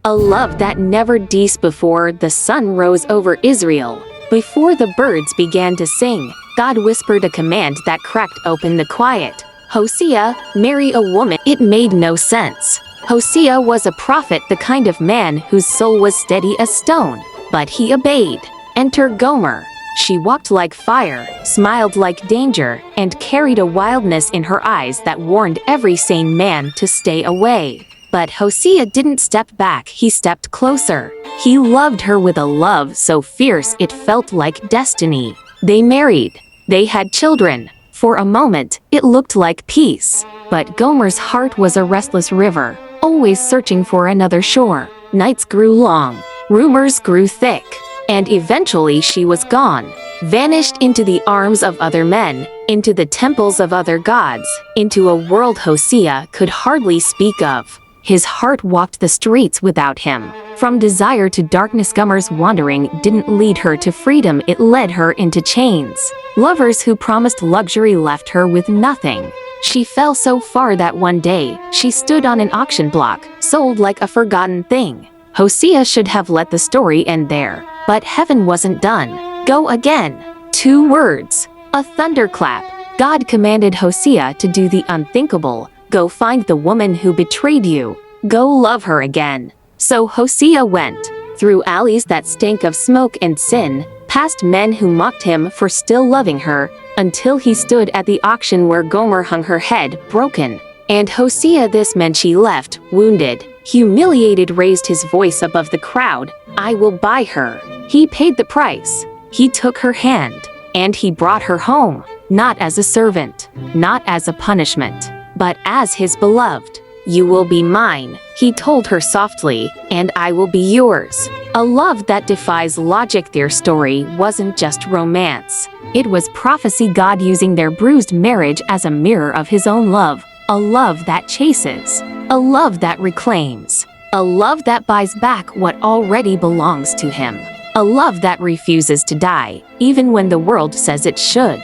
A love that never ceased before the sun rose over Israel. Before the birds began to sing, God whispered a command that cracked open the quiet. Hosea, marry a woman. It made no sense. Hosea was a prophet, the kind of man whose soul was steady as stone. But he obeyed. Enter Gomer. She walked like fire, smiled like danger, and carried a wildness in her eyes that warned every sane man to stay away. But Hosea didn't step back, he stepped closer. He loved her with a love so fierce it felt like destiny. They married. They had children. For a moment, it looked like peace. But Gomer's heart was a restless river, always searching for another shore. Nights grew long. Rumors grew thick. And eventually she was gone, vanished into the arms of other men, into the temples of other gods, into a world Hosea could hardly speak of. His heart walked the streets without him. From desire to darkness, Gomer's wandering didn't lead her to freedom, it led her into chains. Lovers who promised luxury left her with nothing. She fell so far that one day, she stood on an auction block, sold like a forgotten thing. Hosea should have let the story end there. But heaven wasn't done. Go again. 2 words. A thunderclap. God commanded Hosea to do the unthinkable. Go find the woman who betrayed you. Go love her again. So Hosea went. Through alleys that stank of smoke and sin, past men who mocked him for still loving her, until he stood at the auction where Gomer hung her head, broken. And Hosea, this man she left, wounded, humiliated, raised his voice above the crowd. I will buy her. He paid the price. He took her hand. And he brought her home, not as a servant, not as a punishment, but as his beloved. You will be mine, he told her softly, and I will be yours. A love that defies logic. Their story wasn't just romance. It was prophecy, God using their bruised marriage as a mirror of his own love. A love that chases. A love that reclaims. A love that buys back what already belongs to him. A love that refuses to die, even when the world says it should.